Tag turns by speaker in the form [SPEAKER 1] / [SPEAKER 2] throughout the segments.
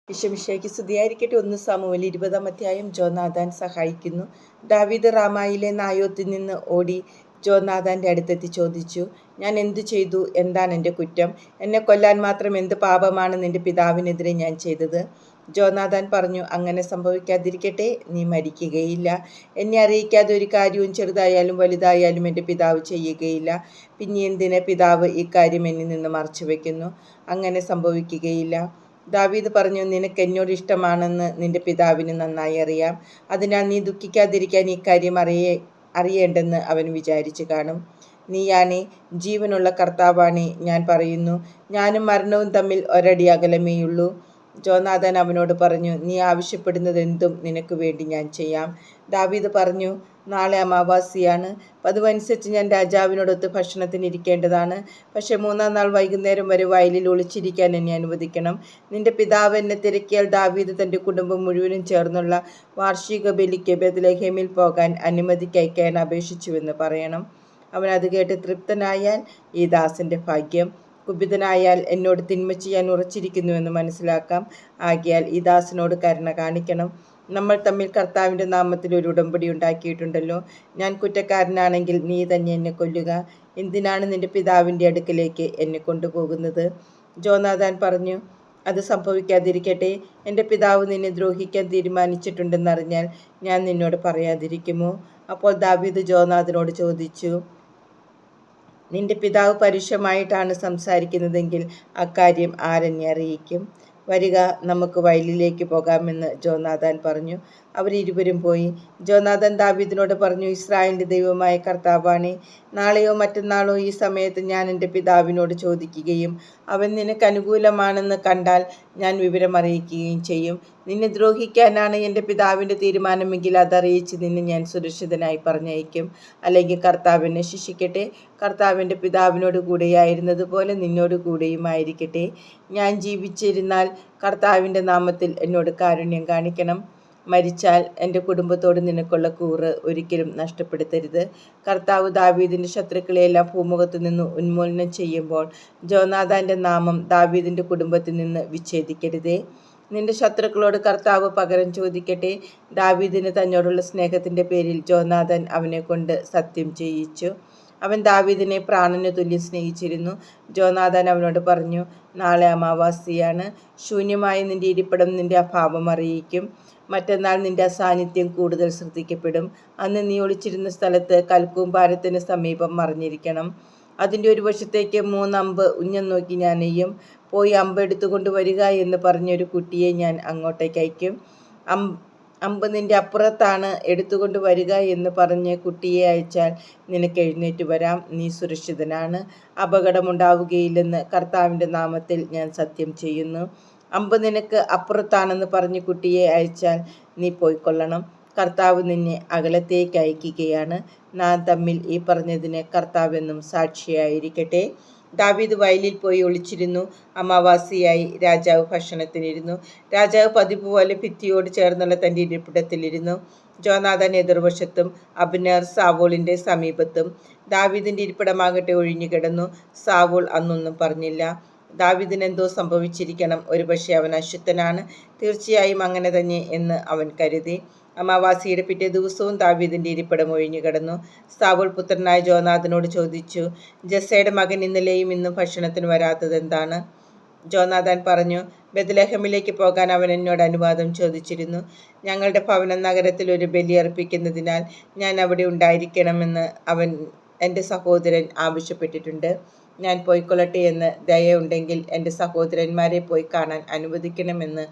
[SPEAKER 1] ഈശോമിശിഹായ്ക്ക് സ്തുതിയായിരിക്കട്ടെ. 1 സാമുവേൽ 20-ാം അധ്യായം. ജോനാഥാൻ സഹായിക്കുന്നു. ദാവീദ് റാമായിലെ നായോത്തിൽ നിന്ന് ഓടി ജോനാഥാൻ്റെ അടുത്തെത്തി ചോദിച്ചു, ഞാൻ എന്തു ചെയ്തു? എന്താണ് എൻ്റെ കുറ്റം? എന്നെ കൊല്ലാൻ മാത്രം എന്ത് പാപമാണ് നിന്റെ പിതാവിനെതിരെ ഞാൻ ചെയ്തത്? ജോനാഥാൻ പറഞ്ഞു, അങ്ങനെ സംഭവിക്കാതിരിക്കട്ടെ, നീ മരിക്കുകയില്ല. എന്നെ അറിയിക്കാതെ ഒരു കാര്യവും ചെറുതായാലും വലുതായാലും എൻ്റെ പിതാവ് ചെയ്യുകയില്ല. പിന്നെ എന്തിന് പിതാവ് ഈ കാര്യം എന്നിൽ നിന്ന് മറച്ചു വയ്ക്കുന്നു? അങ്ങനെ സംഭവിക്കുകയില്ല. ദാവീദ് പറഞ്ഞു, നിനക്ക് എന്നോട് ഇഷ്ടമാണെന്ന് നിന്റെ പിതാവിന് നന്നായി അറിയാം. അതിനാൽ നീ ദുഃഖിക്കാതിരിക്കാൻ ഈ കാര്യം അറിയേണ്ടെന്ന് അവൻ വിചാരിച്ചു കാണും. നീയാണേ, ജീവനുള്ള കർത്താവാണേ, ഞാൻ പറയുന്നു, ഞാനും മരണവും തമ്മിൽ ഒരടി അകലമേയുള്ളൂ. ജോനാഥാൻ അവനോട് പറഞ്ഞു, നീ ആവശ്യപ്പെടുന്നതെന്തും നിനക്ക് വേണ്ടി ഞാൻ ചെയ്യാം. ദാവീദ് പറഞ്ഞു, നാളെ അമാവാസിയാണ്. പതിവനുസരിച്ച് ഞാൻ രാജാവിനോടൊത്ത് ഭക്ഷണത്തിന് ഇരിക്കേണ്ടതാണ്. പക്ഷെ 3-ാം നാൾ വൈകുന്നേരം വരെ വയലിൽ ഒളിച്ചിരിക്കാൻ എന്നെ അനുവദിക്കണം. നിന്റെ പിതാവ് എന്നെ തിരക്കിയാൽ ദാവീദ് തൻ്റെ കുടുംബം മുഴുവനും ചേർന്നുള്ള വാർഷിക ബലിക്ക് ബെത്ലഹേമിൽ പോകാൻ അനുമതിക്കയക്കാൻ അപേക്ഷിച്ചുവെന്ന് പറയണം. അവൻ അത് കേട്ട് തൃപ്തനായാൽ ഈ ദാസൻ്റെ ഭാഗ്യം, കുപിതനായാൽ എന്നോട് തിന്മ ചെയ്യാൻ ഉറച്ചിരിക്കുന്നുവെന്ന് മനസ്സിലാക്കാം. ആകയാൽ ഈ ദാസനോട് കരുണ കാണിക്കണം. നമ്മൾ തമ്മിൽ കർത്താവിൻ്റെ നാമത്തിൽ ഒരു ഉടമ്പടി ഉണ്ടാക്കിയിട്ടുണ്ടല്ലോ. ഞാൻ കുറ്റക്കാരനാണെങ്കിൽ നീ തന്നെ എന്നെ കൊല്ലുക. എന്തിനാണ് നിന്റെ പിതാവിൻ്റെ അടുക്കലേക്ക് എന്നെ കൊണ്ടുപോകുന്നത്? ജോനാഥാൻ പറഞ്ഞു, അത് സംഭവിക്കാതിരിക്കട്ടെ. എൻ്റെ പിതാവ് നിന്നെ ദ്രോഹിക്കാൻ തീരുമാനിച്ചിട്ടുണ്ടെന്നറിഞ്ഞാൽ ഞാൻ നിന്നോട് പറയാതിരിക്കുമോ? അപ്പോൾ ദാവീദ് ജോനാഥാനോട് ചോദിച്ചു, നിന്റെ പിതാവ് പരുഷമായിട്ടാണ് സംസാരിക്കുന്നതെങ്കിൽ അക്കാര്യം ആരെന്നെ അറിയിക്കും? വരിക, നമുക്ക് വയലിലേക്ക് പോകാമെന്ന് ജോനാഥാൻ പറഞ്ഞു. അവരിരുവരും പോയി. ജോനാഥാൻ ദാവീദിനോട് പറഞ്ഞു, ഇസ്രായേലിൻ്റെ ദൈവമായ കർത്താവാണേ, നാളെയോ മറ്റന്നാളോ ഈ സമയത്ത് ഞാൻ എൻ്റെ പിതാവിനോട് ചോദിക്കുകയും അവൻ നിനക്ക് അനുകൂലമാണെന്ന് കണ്ടാൽ ഞാൻ വിവരം അറിയിക്കുകയും ചെയ്യും. നിന്നെ ദ്രോഹിക്കാനാണ് എൻ്റെ പിതാവിൻ്റെ തീരുമാനമെങ്കിൽ അതറിയിച്ച് നിന്നെ ഞാൻ സുരക്ഷിതനായി പറഞ്ഞയക്കും. അല്ലെങ്കിൽ കർത്താവ് എന്നെ ശിക്ഷിക്കട്ടെ. കർത്താവിൻ്റെ പിതാവിനോട് കൂടെയായിരുന്നത് പോലെ നിന്നോട് കൂടെയുമായിരിക്കട്ടെ. ഞാൻ ജീവിച്ചിരുന്നാൽ കർത്താവിൻ്റെ നാമത്തിൽ എന്നോട് കാരുണ്യം കാണിക്കണം. മരിച്ചാൽ എൻ്റെ കുടുംബത്തോട് നിനക്കുള്ള കൂറ് ഒരിക്കലും നഷ്ടപ്പെടുത്തരുത്. കർത്താവ് ദാവീദിൻ്റെ ശത്രുക്കളെയെല്ലാം ഭൂമുഖത്തു നിന്ന് ഉന്മൂലനം ചെയ്യുമ്പോൾ ജോനാഥാൻ്റെ നാമം ദാവീദിൻ്റെ കുടുംബത്തിൽ നിന്ന് വിച്ഛേദിക്കരുതേ. നിന്റെ ശത്രുക്കളോട് കർത്താവ് പകരം ചോദിക്കട്ടെ. ദാവീദിന് തന്നോടുള്ള സ്നേഹത്തിൻ്റെ പേരിൽ ജോനാഥാൻ അവനെ കൊണ്ട് സത്യം ചെയ്യിച്ചു. അവൻ ദാവീദിനെ പ്രാണന് തുല്യം സ്നേഹിച്ചിരുന്നു. ജോനാഥാൻ അവനോട് പറഞ്ഞു, നാളെ അമാവാസിയാണ്. ശൂന്യമായ നിന്റെ ഇരിപ്പിടം നിന്റെ അഭാവം അറിയിക്കും. മറ്റന്നാൾ നിന്റെ അസാന്നിധ്യം കൂടുതൽ ശ്രദ്ധിക്കപ്പെടും. അന്ന് നീ ഒളിച്ചിരുന്ന സ്ഥലത്ത് കൽക്കൂമ്പാരത്തിന് സമീപം മറിഞ്ഞിരിക്കണം. അതിൻ്റെ ഒരു വശത്തേക്ക് 3 അമ്പ് ഉന്നം നോക്കി ഞാൻ എയ്യും. പോയി അമ്പ് എടുത്തുകൊണ്ട് വരിക എന്ന് പറഞ്ഞൊരു കുട്ടിയെ ഞാൻ അങ്ങോട്ടേക്ക് അയക്കും. അമ്പ് നിന്റെ അപ്പുറത്താണ്, എടുത്തുകൊണ്ട് വരിക എന്ന് പറഞ്ഞ് കുട്ടിയെ അയച്ചാൽ നിനക്ക് എഴുന്നേറ്റ് വരാം. നീ സുരക്ഷിതനാണ്. അപകടമുണ്ടാവുകയില്ലെന്ന് കർത്താവിൻ്റെ നാമത്തിൽ ഞാൻ സത്യം ചെയ്യുന്നു. അമ്പ് നിനക്ക് അപ്പുറത്താണെന്ന് പറഞ്ഞ് കുട്ടിയെ അയച്ചാൽ നീ പോയിക്കൊള്ളണം. കർത്താവ് നിന്നെ അകലത്തേക്ക് അയക്കുകയാണ്. നാം തമ്മിൽ ഈ പറഞ്ഞതിന് കർത്താവെന്നും സാക്ഷിയായിരിക്കട്ടെ. ദാവീദ് വയലിൽ പോയി ഒളിച്ചിരുന്നു. അമാവാസിയായി രാജാവ് ഭക്ഷണത്തിനിരുന്നു. രാജാവ് പതിവ് പോലെ ഭിത്തിയോട് ചേർന്നുള്ള തൻ്റെ ഇരിപ്പിടത്തിലിരുന്നു. ജോനാഥാൻ എതിർവശത്തും അബ്നേർ സാവൂളിൻ്റെ സമീപത്തും. ദാവീദിൻ്റെ ഇരിപ്പിടമാകട്ടെ ഒഴിഞ്ഞു കിടന്നു. സാവൂൾ അന്നൊന്നും പറഞ്ഞില്ല. ദാവീദിന് എന്തോ സംഭവിച്ചിരിക്കണം. ഒരുപക്ഷെ അവൻ അശുദ്ധനാണ്. തീർച്ചയായും അങ്ങനെ തന്നെ എന്ന് അവൻ കരുതി. അമാവാസിയുടെ പിറ്റേ ദിവസവും ദാവീദിൻ്റെ ഇരിപ്പിടം ഒഴിഞ്ഞു കിടന്നു. സാവൂൾ പുത്രനായ ജോനാഥാനോട് ചോദിച്ചു, ജസ്സയുടെ മകൻ ഇന്നലെയും ഇന്നും ഭക്ഷണത്തിന് വരാത്തത് എന്താണ്? ജോനാഥാൻ പറഞ്ഞു, ബെത്ലഹേമിലേക്ക് പോകാൻ അവൻ എന്നോട് അനുവാദം ചോദിച്ചിരുന്നു. ഞങ്ങളുടെ ഭവനം നഗരത്തിൽ ഒരു ബലി അർപ്പിക്കുന്നതിനാൽ ഞാൻ അവിടെ ഉണ്ടായിരിക്കണമെന്ന് അവൻ എൻ്റെ സഹോദരൻ ആവശ്യപ്പെട്ടിട്ടുണ്ട്. ഞാൻ പോയിക്കൊള്ളട്ടെ എന്ന് ദയയുണ്ടെങ്കിൽ എൻ്റെ സഹോദരന്മാരെ പോയി കാണാൻ അനുവദിക്കണമെന്ന്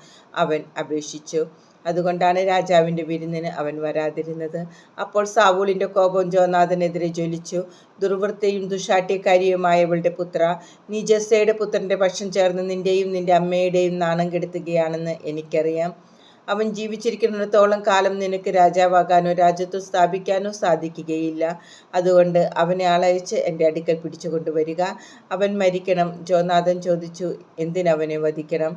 [SPEAKER 1] അവൻ അപേക്ഷിച്ചു. അതുകൊണ്ടാണ് രാജാവിൻ്റെ വിരുന്നിന് അവൻ വരാതിരുന്നത്. അപ്പോൾ സാവൂളിൻ്റെ കോപം ജോനാഥാനെതിരെ ജ്വലിച്ചു. ദുർവൃത്തയും ദുശാഠ്യക്കാരിയുമായവളുടെ പുത്ര, നീ ജസ്സയുടെ പുത്രൻ്റെ പക്ഷം ചേർന്ന് നിൻ്റെയും നിൻ്റെ അമ്മയുടെയും നാണം കെടുത്തുകയാണെന്ന് എനിക്കറിയാം. അവൻ ജീവിച്ചിരിക്കുന്നിടത്തോളം കാലം നിനക്ക് രാജാവാകാനോ രാജ്യത്വം സ്ഥാപിക്കാനോ സാധിക്കുകയില്ല. അതുകൊണ്ട് അവനെ ആളയച്ച് എൻ്റെ അടുക്കൽ പിടിച്ചു കൊണ്ടുവരിക. അവൻ മരിക്കണം. ജോനാഥാൻ ചോദിച്ചു, എന്തിനവനെ വധിക്കണം?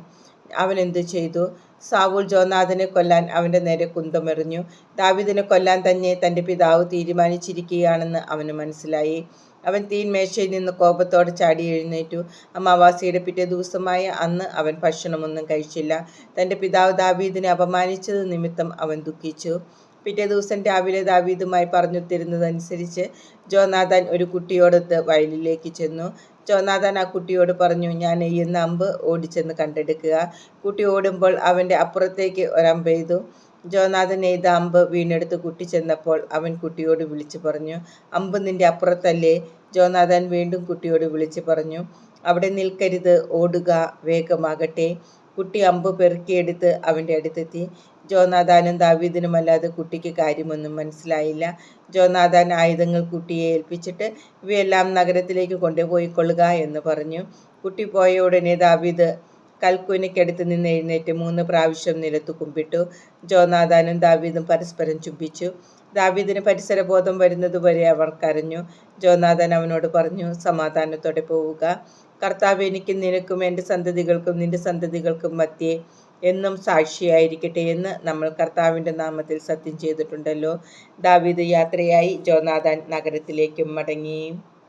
[SPEAKER 1] അവൻ എന്തു ചെയ്തു? സാവൂൾ ജോനാഥാനെ കൊല്ലാൻ അവൻ്റെ നേരെ കുന്തമെറിഞ്ഞു. ദാവീദിനെ കൊല്ലാൻ തന്നെ തൻ്റെ പിതാവ് തീരുമാനിച്ചിരിക്കുകയാണെന്ന് അവന് മനസ്സിലായി. അവൻ തീൻമേശയിൽ നിന്ന് കോപത്തോടെ ചാടി എഴുന്നേറ്റു. അമാവാസിയുടെ പിറ്റേ ദിവസമായ അന്ന് അവൻ ഭക്ഷണമൊന്നും കഴിച്ചില്ല. തൻ്റെ പിതാവ് ദാവീദിനെ അപമാനിച്ചത് നിമിത്തം അവൻ ദുഃഖിച്ചു. പിറ്റേ ദിവസം രാവിലെ ദാവീദുമായി പറഞ്ഞുതരുന്നതനുസരിച്ച് ജോനാഥാൻ ഒരു കുട്ടിയോടൊത്ത് വയലിലേക്ക് ചെന്നു. ജോനാഥാൻ ആ കുട്ടിയോട് പറഞ്ഞു, ഞാൻ എയ്യുന്ന അമ്പ് ഓടിച്ചെന്ന് കണ്ടെടുക്കുക. കുട്ടി ഓടുമ്പോൾ അവൻ്റെ അപ്പുറത്തേക്ക് ഒരമ്പെയ്തു. ജോനാഥൻ എയ്ത അമ്പ് വീണെടുത്ത് കുട്ടി ചെന്നപ്പോൾ അവൻ കുട്ടിയോട് വിളിച്ചു പറഞ്ഞു, അമ്പ് നിന്റെ അപ്പുറത്തല്ലേ? ജോനാഥൻ വീണ്ടും കുട്ടിയോട് വിളിച്ചു പറഞ്ഞു, അവിടെ നിൽക്കരുത്, ഓടുക, വേഗമാകട്ടെ. കുട്ടി അമ്പ് പെറുക്കിയെടുത്ത് അവൻ്റെ അടുത്തെത്തി. ജോനാഥാനും ദാവീദിനുമല്ലാതെ കുട്ടിക്ക് കാര്യമൊന്നും മനസ്സിലായില്ല. ജോനാഥാൻ ആയുധങ്ങൾ കുട്ടിയെ ഏൽപ്പിച്ചിട്ട് ഇവയെല്ലാം നഗരത്തിലേക്ക് കൊണ്ടുപോയിക്കൊള്ളുക എന്ന് പറഞ്ഞു. കുട്ടി പോയ ഉടനെ ദാവീദ് കൽക്കുനിക്കടുത്ത് നിന്ന് എഴുന്നേറ്റ് 3 പ്രാവശ്യം നിലത്തു കുമ്പിട്ടു. ജോനാഥാനും ദാവീദും പരസ്പരം ചുംബിച്ചു. ദാവീദിന് പരിസരബോധം വരുന്നതുവരെ അവർ കരഞ്ഞു. ജോനാഥാൻ അവനോട് പറഞ്ഞു, സമാധാനത്തോടെ പോവുക. കർത്താവ് എനിക്കും നിനക്കും എൻ്റെ സന്തതികൾക്കും നിന്റെ സന്തതികൾക്കും മധ്യേ എന്നും സാക്ഷിയായിരിക്കട്ടെ എന്ന് നമ്മൾ കർത്താവിൻ്റെ നാമത്തിൽ സത്യം ചെയ്തിട്ടുണ്ടല്ലോ. ദാവീദ് യാത്രയായി. ജോനാഥാൻ നഗരത്തിലേക്കും മടങ്ങി.